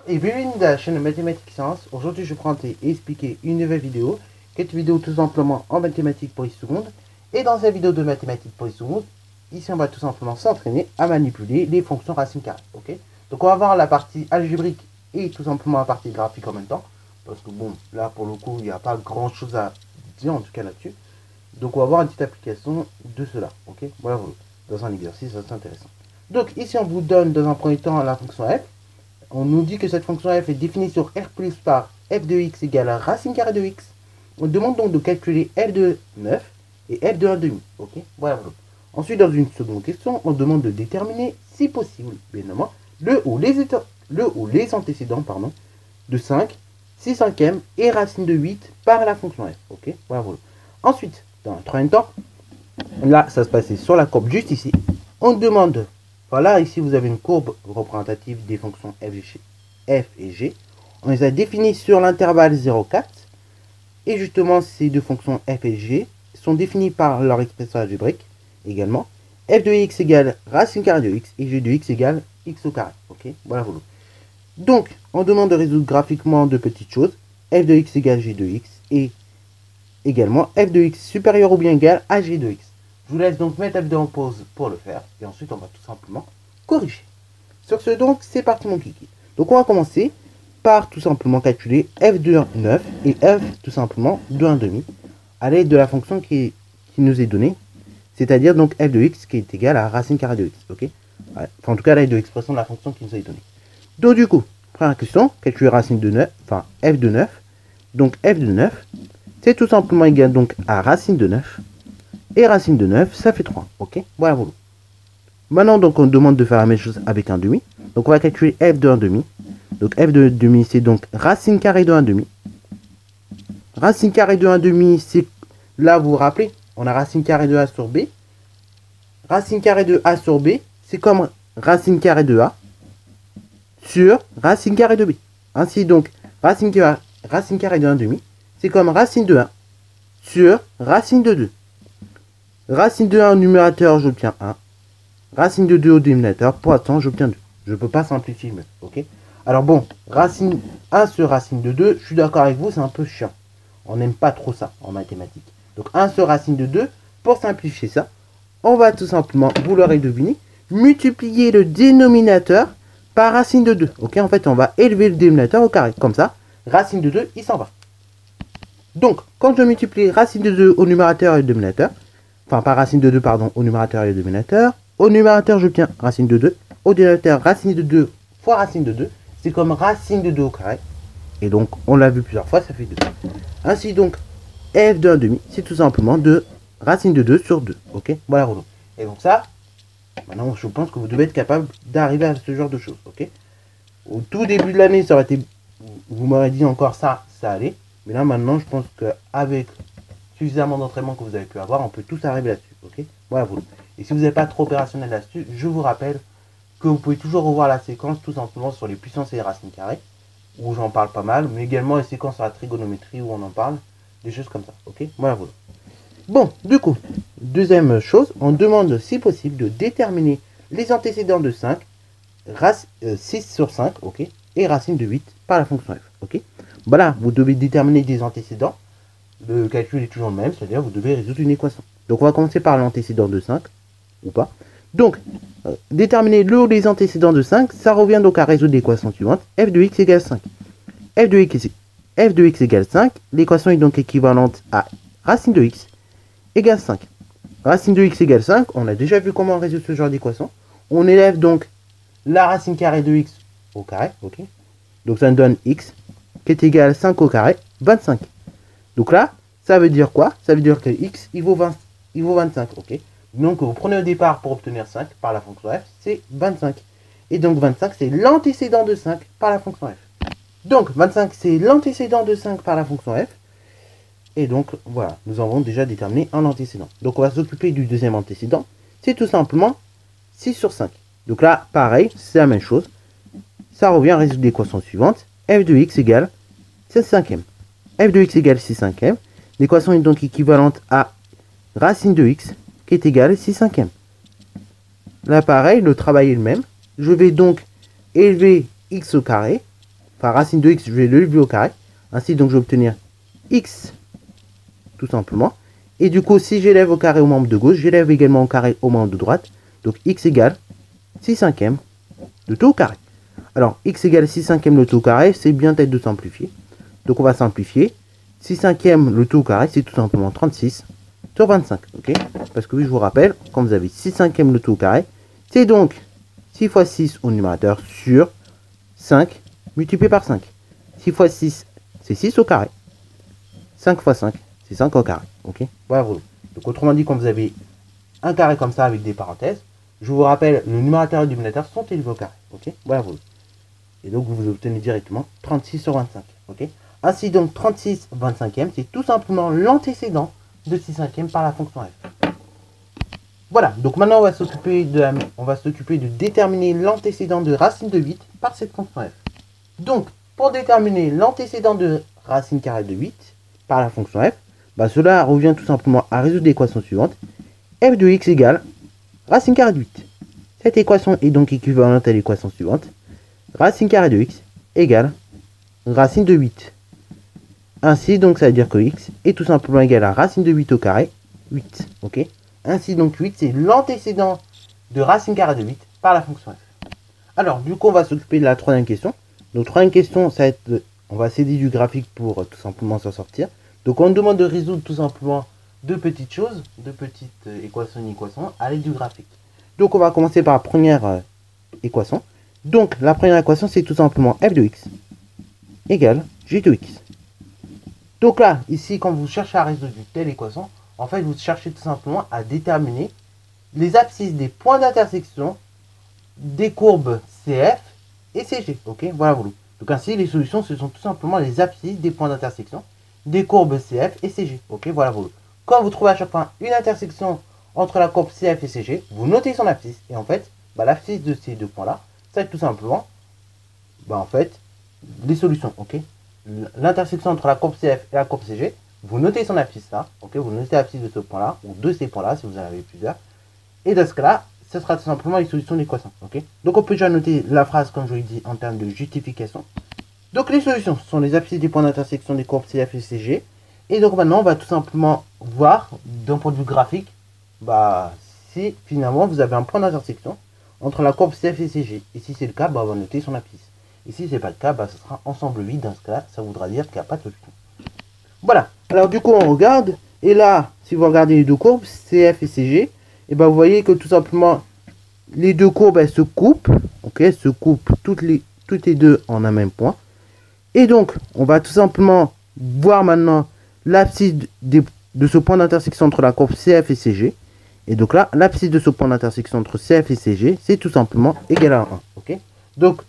Et bienvenue dans la chaîne Mathématiques Sciences. Aujourd'hui, je vais présenter et expliquer une nouvelle vidéo, qui est une vidéo tout simplement en mathématiques pour les secondes. Et dans cette vidéo de mathématiques pour les secondes, ici on va tout simplement s'entraîner à manipuler les fonctions racines carrées. Ok, donc on va voir la partie algébrique et tout simplement la partie graphique en même temps. Parce que bon, là pour le coup, il n'y a pas grand chose à dire en tout cas là-dessus. Donc on va voir une petite application de cela. Ok, voilà, dans un exercice assez intéressant. Donc ici on vous donne dans un premier temps la fonction f. On nous dit que cette fonction f est définie sur r plus par f de x égale à racine carrée de x. On demande donc de calculer f de 9 et f de 1 demi. Ok, voilà. Ensuite, dans une seconde question, on demande de déterminer, si possible, bien évidemment, le ou les antécédents de 5, 6 cinquièmes et racine de 8 par la fonction f. Ok, voilà. Ensuite, dans un troisième temps, là, ça se passait sur la courbe juste ici. On demande, voilà, ici vous avez une courbe représentative des fonctions f et g. On les a définies sur l'intervalle 0,4. Et justement, ces deux fonctions f et g sont définies par leur expression algébrique également. F de x égale racine carrée de x et g de x égale x au carré. Ok, voilà. Donc, on demande de résoudre graphiquement deux petites choses. F de x égale g de x et également f de x supérieur ou bien égal à g de x. Je vous laisse donc mettre la vidéo en pause pour le faire. Et ensuite, on va tout simplement corriger. Sur ce, donc, c'est parti mon kiki. Donc, on va commencer par tout simplement calculer f de 9 et f tout simplement de 1 demi à l'aide de la fonction qui nous est donnée. C'est-à-dire donc f de x qui est égal à racine carrée de x. Ok, enfin, en tout cas, à l'aide de l'expression de la fonction qui nous est donnée. Donc, du coup, première question, calculer racine de 9, enfin f de 9. Donc, f de 9, c'est tout simplement égal donc à racine de 9. Et racine de 9, ça fait 3. Ok, voilà. Maintenant, donc, on demande de faire la même chose avec un demi. Donc, on va calculer f de 1 demi. Donc, f de 1 demi, c'est donc racine carrée de 1 demi. Racine carrée de 1 demi, c'est... Là, vous vous rappelez, on a racine carrée de a sur b. Racine carrée de a sur b, c'est comme racine carrée de a sur racine carrée de b. Ainsi, donc, racine carrée de 1 demi, c'est comme racine de 1 sur racine de 2. Racine de 1 au numérateur, j'obtiens 1. Racine de 2 au dénominateur, pour l'instant, j'obtiens 2. Je ne peux pas simplifier mieux, ok? Alors bon, racine 1 sur racine de 2, je suis d'accord avec vous, c'est un peu chiant. On n'aime pas trop ça en mathématiques. Donc 1 sur racine de 2, pour simplifier ça, on va tout simplement, vous l'aurez deviné, multiplier le dénominateur par racine de 2. Ok, en fait, on va élever le dénominateur au carré. Comme ça, racine de 2, il s'en va. Donc, quand je multiplie racine de 2 au numérateur et au dénominateur, enfin, pas racine de 2, pardon, au numérateur et au dénominateur, au numérateur, j'obtiens racine de 2. Au dénominateur, racine de 2 fois racine de 2. C'est comme racine de 2 au carré. Et donc, on l'a vu plusieurs fois, ça fait 2. Ainsi, donc, f de 1 demi, c'est tout simplement de racine de 2 sur 2. Ok, voilà. Et donc ça, maintenant, je pense que vous devez être capable d'arriver à ce genre de choses. Ok. Au tout début de l'année, ça aurait été... Vous m'aurez dit encore ça allait. Mais là, maintenant, je pense qu'avec suffisamment d'entraînement que vous avez pu avoir, on peut tous arriver là-dessus. Ok, voilà. Et si vous n'êtes pas trop opérationnel là-dessus, je vous rappelle que vous pouvez toujours revoir la séquence tout simplement sur les puissances et les racines carrées, où j'en parle pas mal, mais également les séquences sur la trigonométrie où on en parle, des choses comme ça. Ok, voilà. Bon, du coup, deuxième chose, on demande si possible de déterminer les antécédents de 5, 6 sur 5, ok, et racine de 8 par la fonction f. Ok, voilà, vous devez déterminer des antécédents. Le calcul est toujours le même, c'est-à-dire vous devez résoudre une équation. Donc on va commencer par l'antécédent de 5, ou pas. Donc, déterminer le ou les antécédents de 5, ça revient donc à résoudre l'équation suivante, f de x égale 5. F de x égale 5, l'équation est donc équivalente à racine de x égale 5. Racine de x égale 5, on a déjà vu comment résoudre ce genre d'équation. On élève donc la racine carrée de x au carré, ok. Donc ça nous donne x qui est égal à 5 au carré, 25. Donc là, ça veut dire quoi? Ça veut dire que x, il vaut 25, ok. Donc vous prenez au départ pour obtenir 5 par la fonction f, c'est 25. Et donc 25, c'est l'antécédent de 5 par la fonction f. Donc 25, c'est l'antécédent de 5 par la fonction f. Et donc, voilà, nous avons déjà déterminé un antécédent. Donc, on va s'occuper du deuxième antécédent. C'est tout simplement 6 sur 5. Donc là, pareil, c'est la même chose. Ça revient à résoudre l'équation suivante. F de x égale 6 cinquièmes. F de x égale 6 cinquièmes. L'équation est donc équivalente à racine de x qui est égale à 6 cinquièmes. Là, pareil, le travail est le même. Je vais donc élever x au carré, enfin racine de x, je vais l'élever au carré. Ainsi, donc, je vais obtenir x, tout simplement. Et du coup, si j'élève au carré au membre de gauche, j'élève également au carré au membre de droite. Donc, x égale 6 cinquièmes de tout au carré. Alors, x égale 6 cinquièmes le tout au carré, c'est bien peut-être de simplifier. Donc, on va simplifier. 6 cinquièmes le tout au carré, c'est tout simplement 36 sur 25. Ok? Parce que oui, je vous rappelle, quand vous avez 6 cinquièmes le tout au carré, c'est donc 6 fois 6 au numérateur sur 5 multiplié par 5. 6 fois 6, c'est 6 au carré. 5 fois 5, c'est 5 au carré. Ok? Voilà. Donc, autrement dit, quand vous avez un carré comme ça avec des parenthèses, je vous rappelle, le numérateur et le dénominateur sont élevés au carré. Ok? Voilà. Et donc, vous obtenez directement 36 sur 25. Ok? Ainsi, donc, 36 25e, c'est tout simplement l'antécédent de 6 cinquièmes par la fonction f. Voilà. Donc, maintenant, on va s'occuper de déterminer l'antécédent de racine de 8 par cette fonction f. Donc, pour déterminer l'antécédent de racine carrée de 8 par la fonction f, bah, cela revient tout simplement à résoudre l'équation suivante. F de x égale racine carrée de 8. Cette équation est donc équivalente à l'équation suivante. Racine carrée de x égale racine de 8. Ainsi, donc, ça veut dire que x est tout simplement égal à racine de 8 au carré, 8. Ok? Ainsi, donc, 8, c'est l'antécédent de racine carrée de 8 par la fonction f. Alors, du coup, on va s'occuper de la troisième question. Donc, troisième question, ça va être, on va s'aider du graphique pour tout simplement s'en sortir. Donc, on nous demande de résoudre tout simplement deux petites choses, deux petites équations et équations à l'aide du graphique. Donc, on va commencer par la première équation. Donc, la première équation, c'est tout simplement f de x égale g de x. Donc là, ici, quand vous cherchez à résoudre une telle équation, en fait, vous cherchez tout simplement à déterminer les abscisses des points d'intersection des courbes CF et CG. Ok, voilà. Donc ainsi, les solutions, ce sont tout simplement les abscisses des points d'intersection des courbes CF et CG. Ok, voilà. Quand vous trouvez à chaque fois une intersection entre la courbe CF et CG, vous notez son abscisse. Et en fait, l'abscisse de ces deux points-là, ça va être tout simplement, en fait, les solutions. Ok, l'intersection entre la courbe CF et la courbe CG, vous notez son abscisse là, ok, vous notez l'abscisse de ce point-là, ou de ces points-là, si vous en avez plusieurs. Et dans ce cas-là, ce sera tout simplement les solutions de l'équation. Ok, donc on peut déjà noter la phrase, comme je l'ai dit, en termes de justification. Donc les solutions sont les abscisses des points d'intersection des courbes CF et CG. Et donc maintenant, on va tout simplement voir, d'un point de vue graphique, si finalement vous avez un point d'intersection entre la courbe CF et CG. Et si c'est le cas, on va noter son abscisse. Et si ce n'est pas le cas, ce sera ensemble vide. Dans ce cas, ça voudra dire qu'il n'y a pas de solution. Voilà. Alors du coup, on regarde. Et là, si vous regardez les deux courbes, CF et CG, et vous voyez que tout simplement, les deux courbes, elles se coupent. Ok, elles se coupent toutes les deux en un même point. Et donc, on va tout simplement voir maintenant l'abscisse de ce point d'intersection entre la courbe CF et CG. Et donc là, l'abscisse de ce point d'intersection entre CF et CG, c'est tout simplement égal à 1. Ok, donc,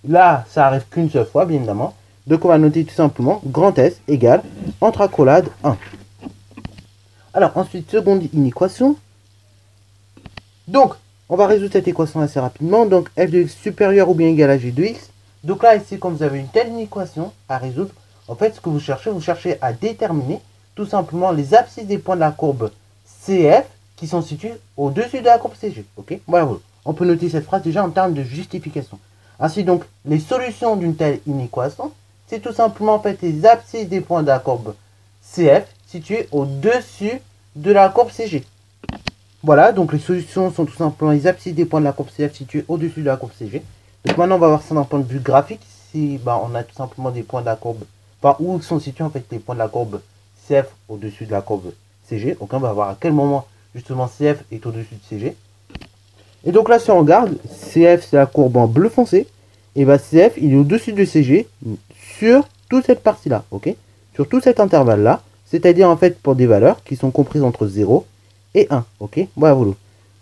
là, ça arrive qu'une seule fois, bien évidemment. Donc, on va noter tout simplement grand S égale entre accolades 1. Alors, ensuite, seconde inéquation. Donc, on va résoudre cette équation assez rapidement. Donc, f de x supérieur ou bien égal à g de x. Donc là, ici, quand vous avez une telle inéquation à résoudre, en fait, ce que vous cherchez à déterminer tout simplement les abscisses des points de la courbe CF qui sont situés au-dessus de la courbe CG. Ok, voilà. On peut noter cette phrase déjà en termes de justification. Ainsi donc, les solutions d'une telle inéquation, c'est tout simplement en fait les abscisses des points de la courbe CF situés au-dessus de la courbe CG. Voilà, donc les solutions sont tout simplement les abscisses des points de la courbe CF situés au-dessus de la courbe CG. Donc maintenant, on va voir ça d'un point de vue graphique. Ici, on a tout simplement des points de la courbe, où sont situés en fait les points de la courbe CF au-dessus de la courbe CG. Donc on va voir à quel moment justement CF est au-dessus de CG. Et donc là, si on regarde, CF c'est la courbe en bleu foncé. Et CF il est au-dessus de CG sur toute cette partie-là, ok? Sur tout cet intervalle-là, c'est-à-dire en fait pour des valeurs qui sont comprises entre 0 et 1, ok? Voilà.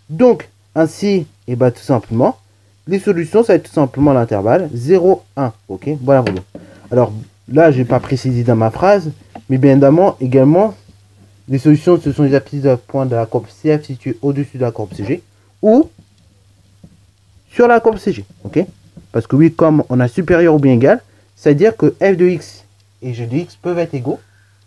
Donc, ainsi, tout simplement, les solutions, ça va être tout simplement l'intervalle 0, 1, ok? Voilà. Alors, là, je n'ai pas précisé dans ma phrase, mais bien également, les solutions, ce sont les abscisses de points de la courbe CF situées au-dessus de la courbe CG, ou sur la courbe CG, ok? Parce que oui, comme on a supérieur ou bien égal, c'est-à-dire que f de x et g de x peuvent être égaux,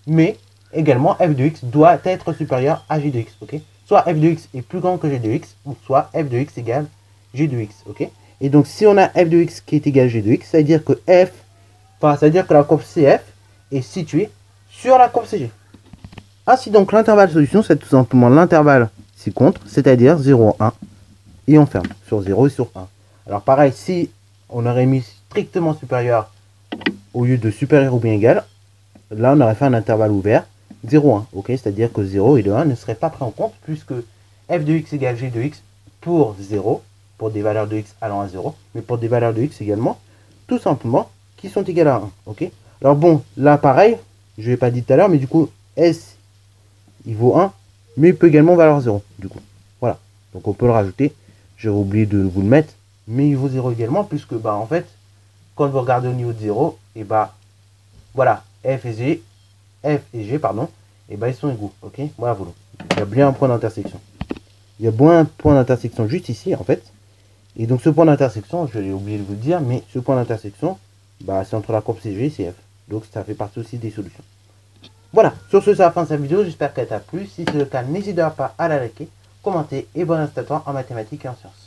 mais également f de x doit être supérieur à g de x, ok? Soit f de x est plus grand que g de x, ou soit f de x égale g de x, ok? Et donc, si on a f de x qui est égal à g de x, ça veut dire que la courbe CF est située sur la courbe CG. Ainsi donc, l'intervalle solution, c'est tout simplement l'intervalle ci-contre, c'est-à-dire 0, 1, et on ferme sur 0 et sur 1. Alors pareil, si on aurait mis strictement supérieur au lieu de supérieur ou bien égal, là on aurait fait un intervalle ouvert 0, 1, ok, c'est-à-dire que 0 et le 1 ne seraient pas pris en compte puisque f de x égale g de x pour 0, pour des valeurs de x allant à 0, mais pour des valeurs de x également, tout simplement, qui sont égales à 1, ok. Alors bon, là pareil, je ne l'ai pas dit tout à l'heure, mais du coup, s il vaut 1, mais il peut également valoir 0, du coup, voilà, donc on peut le rajouter, j'ai oublié de vous le mettre, mais il vaut 0 également, puisque, bah, en fait, quand vous regardez au niveau de 0, et bah, voilà, f et g, pardon, et bah, ils sont égaux, ok, voilà, voilà. Il y a bien un point d'intersection. Il y a bien un point d'intersection juste ici, en fait, et donc ce point d'intersection, je l'ai oublié de vous le dire, mais ce point d'intersection, bah, c'est entre la courbe CG et CF, donc ça fait partie aussi des solutions. Voilà, sur ce, c'est la fin de cette vidéo, j'espère qu'elle t'a plu. Si c'est le cas, n'hésite pas à la liker, commenter et bon instant en mathématiques et en sciences.